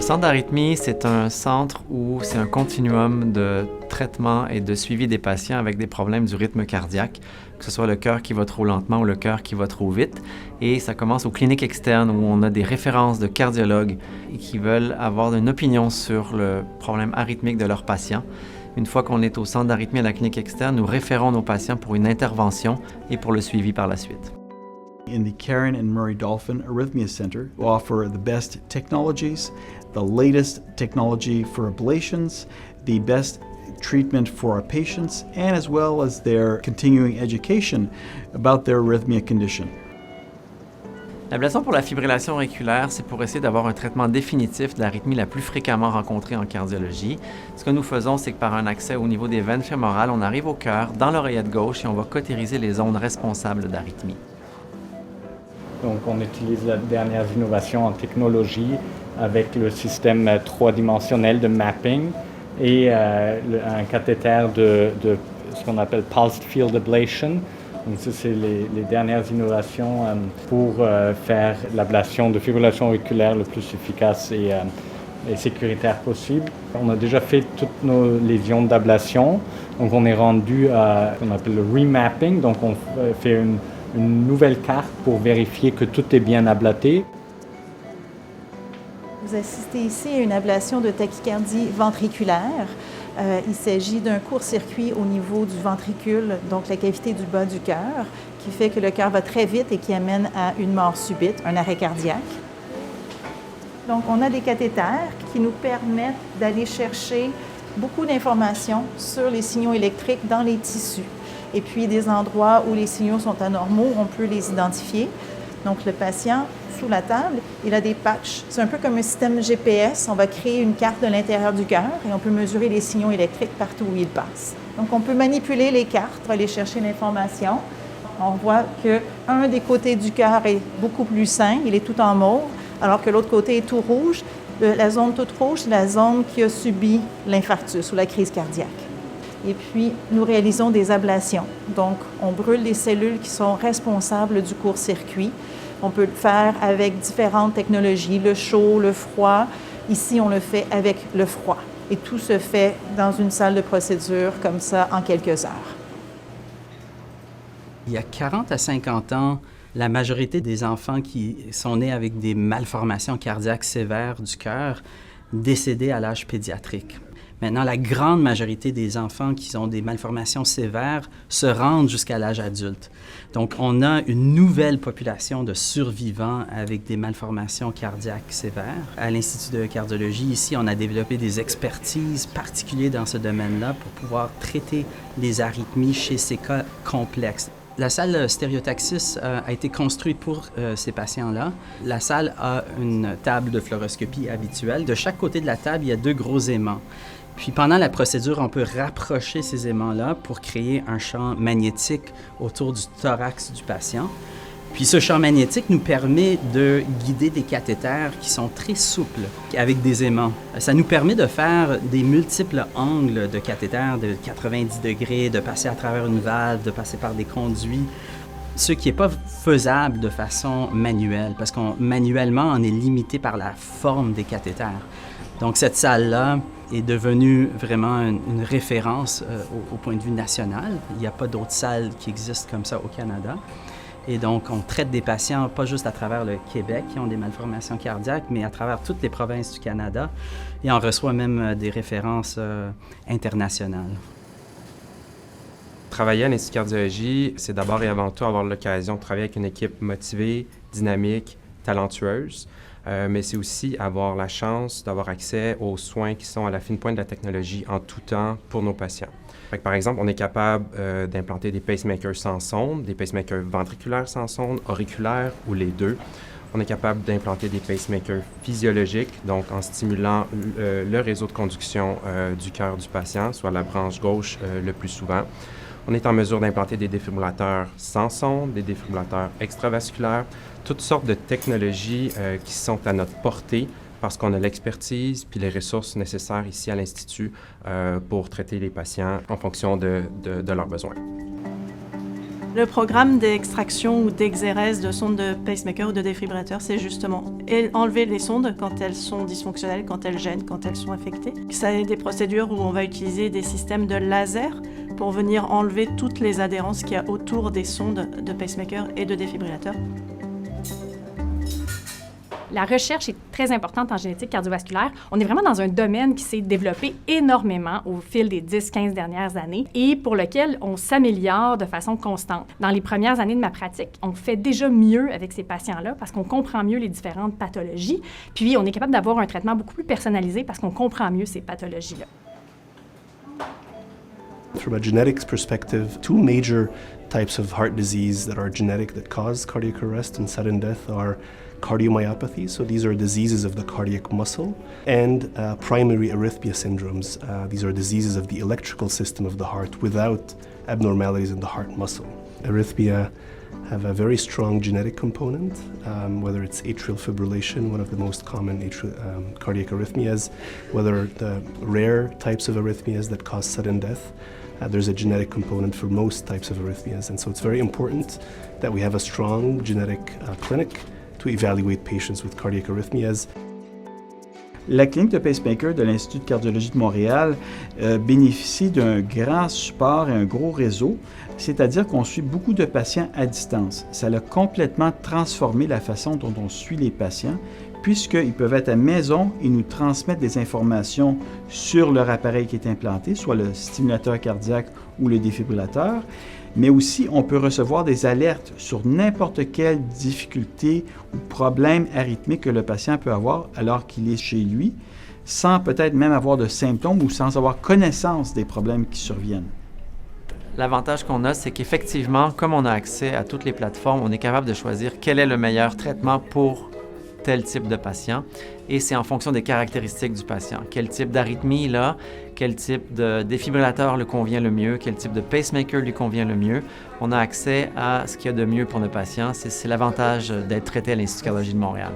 centre d'arythmie, c'est un centre où c'est un continuum de traitement et de suivi des patients avec des problèmes du rythme cardiaque, que ce soit le cœur qui va trop lentement ou le cœur qui va trop vite. Et ça commence aux cliniques externes où on a des références de cardiologues qui veulent avoir une opinion sur le problème arythmique de leurs patients. Une fois qu'on est au centre d'arythmie à la clinique externe, nous référons nos patients pour une intervention et pour le suivi par la suite. In the Karen and Murray Dolphin Arrhythmia Center, we offer the best technologies, the latest technology for ablations, the best treatment for our patients, and as well as their continuing education about their arrhythmia condition. L'ablation pour la fibrillation auriculaire, c'est pour essayer d'avoir un traitement définitif de l'arythmie la plus fréquemment rencontrée en cardiologie. Ce que nous faisons, c'est que par un accès au niveau des veines fémorales, on arrive au cœur, dans l'oreillette gauche, et on va cautériser les zones responsables d'arythmie. Donc on utilise les dernières innovations en technologie avec le système trois-dimensionnel de mapping et un cathéter de ce qu'on appelle Pulsed Field Ablation. Donc ça, c'est les dernières innovations pour faire l'ablation de fibrillation auriculaire le plus efficace et sécuritaire possible. On a déjà fait toutes nos lésions d'ablation, donc on est rendu à ce qu'on appelle le remapping, donc on fait une nouvelle carte pour vérifier que tout est bien ablaté. Vous assistez ici à une ablation de tachycardie ventriculaire. Il s'agit d'un court-circuit au niveau du ventricule, donc la cavité du bas du cœur, qui fait que le cœur va très vite et qui amène à une mort subite, un arrêt cardiaque. Donc, on a des cathéters qui nous permettent d'aller chercher beaucoup d'informations sur les signaux électriques dans les tissus. Et puis, des endroits où les signaux sont anormaux, on peut les identifier. Donc, le patient, sous la table, il a des patchs. C'est un peu comme un système GPS. On va créer une carte de l'intérieur du cœur et on peut mesurer les signaux électriques partout où ils passent. Donc, on peut manipuler les cartes, aller chercher l'information. On voit qu'un des côtés du cœur est beaucoup plus sain, il est tout en mauve, alors que l'autre côté est tout rouge. La zone toute rouge, c'est la zone qui a subi l'infarctus ou la crise cardiaque. Et puis, nous réalisons des ablations. Donc, on brûle les cellules qui sont responsables du court-circuit. On peut le faire avec différentes technologies, le chaud, le froid. Ici, on le fait avec le froid. Et tout se fait dans une salle de procédure comme ça en quelques heures. Il y a 40 à 50 ans, la majorité des enfants qui sont nés avec des malformations cardiaques sévères du cœur décédaient à l'âge pédiatrique. Maintenant, la grande majorité des enfants qui ont des malformations sévères se rendent jusqu'à l'âge adulte. Donc, on a une nouvelle population de survivants avec des malformations cardiaques sévères. À l'Institut de cardiologie, ici, on a développé des expertises particulières dans ce domaine-là pour pouvoir traiter les arythmies chez ces cas complexes. La salle stéréotaxis a été construite pour ces patients-là. La salle a une table de fluoroscopie habituelle. De chaque côté de la table, il y a 2 gros aimants. Puis pendant la procédure, on peut rapprocher ces aimants-là pour créer un champ magnétique autour du thorax du patient. Puis ce champ magnétique nous permet de guider des cathéters qui sont très souples avec des aimants. Ça nous permet de faire des multiples angles de cathéters de 90 degrés, de passer à travers une valve, de passer par des conduits, ce qui n'est pas faisable de façon manuelle, parce manuellement, on est limité par la forme des cathéters. Donc cette salle-là est devenue vraiment une référence au point de vue national. Il n'y a pas d'autres salles qui existent comme ça au Canada. Et donc, on traite des patients pas juste à travers le Québec qui ont des malformations cardiaques, mais à travers toutes les provinces du Canada. Et on reçoit même des références internationales. Travailler à l'Institut de cardiologie, c'est d'abord et avant tout avoir l'occasion de travailler avec une équipe motivée, dynamique, talentueuse. Mais c'est aussi avoir la chance d'avoir accès aux soins qui sont à la fine pointe de la technologie en tout temps pour nos patients. Par exemple, on est capable d'implanter des pacemakers sans sonde, des pacemakers ventriculaires sans sonde, auriculaires ou les deux. On est capable d'implanter des pacemakers physiologiques, donc en stimulant le réseau de conduction du cœur du patient, soit la branche gauche le plus souvent. On est en mesure d'implanter des défibrillateurs sans sonde, des défibrillateurs extravasculaires, toutes sortes de technologies qui sont à notre portée parce qu'on a l'expertise puis les ressources nécessaires ici à l'Institut pour traiter les patients en fonction de leurs besoins. Le programme d'extraction ou d'exérèse de sondes de pacemaker ou de défibrillateur, c'est justement enlever les sondes quand elles sont dysfonctionnelles, quand elles gênent, quand elles sont affectées. Ça a des procédures où on va utiliser des systèmes de laser pour venir enlever toutes les adhérences qu'il y a autour des sondes de pacemaker et de défibrillateur. La recherche est très importante en génétique cardiovasculaire. On est vraiment dans un domaine qui s'est développé énormément au fil des 10-15 dernières années et pour lequel on s'améliore de façon constante. Dans les premières années de ma pratique, on fait déjà mieux avec ces patients-là parce qu'on comprend mieux les différentes pathologies, puis on est capable d'avoir un traitement beaucoup plus personnalisé parce qu'on comprend mieux ces pathologies-là. From a genetics perspective, two major types of heart disease that are genetic that cause cardiac arrest and sudden death are cardiomyopathy, so these are diseases of the cardiac muscle, and primary arrhythmia syndromes. These are diseases of the electrical system of the heart without abnormalities in the heart muscle. Arrhythmia have a very strong genetic component, whether it's atrial fibrillation, one of the most common cardiac arrhythmias, whether the rare types of arrhythmias that cause sudden death. There's a genetic component for most types of arrhythmias, and so it's very important that we have a strong genetic clinic to evaluate patients with cardiac arrhythmias. La clinique de pacemaker de l'Institut de cardiologie de Montréal bénéficie d'un grand support et un gros réseau, c'est-à-dire qu'on suit beaucoup de patients à distance. Ça a complètement transformé la façon dont on suit les patients, puisqu'ils peuvent être à la maison et nous transmettre des informations sur leur appareil qui est implanté, soit le stimulateur cardiaque ou le défibrillateur, mais aussi on peut recevoir des alertes sur n'importe quelle difficulté ou problème arythmique que le patient peut avoir alors qu'il est chez lui, sans peut-être même avoir de symptômes ou sans avoir connaissance des problèmes qui surviennent. L'avantage qu'on a, c'est qu'effectivement, comme on a accès à toutes les plateformes, on est capable de choisir quel est le meilleur traitement pour tel type de patient, et c'est en fonction des caractéristiques du patient. Quel type d'arythmie il a, quel type de défibrillateur lui convient le mieux, quel type de pacemaker lui convient le mieux. On a accès à ce qu'il y a de mieux pour le patient. C'est l'avantage d'être traité à l'Institut de cardiologie de Montréal.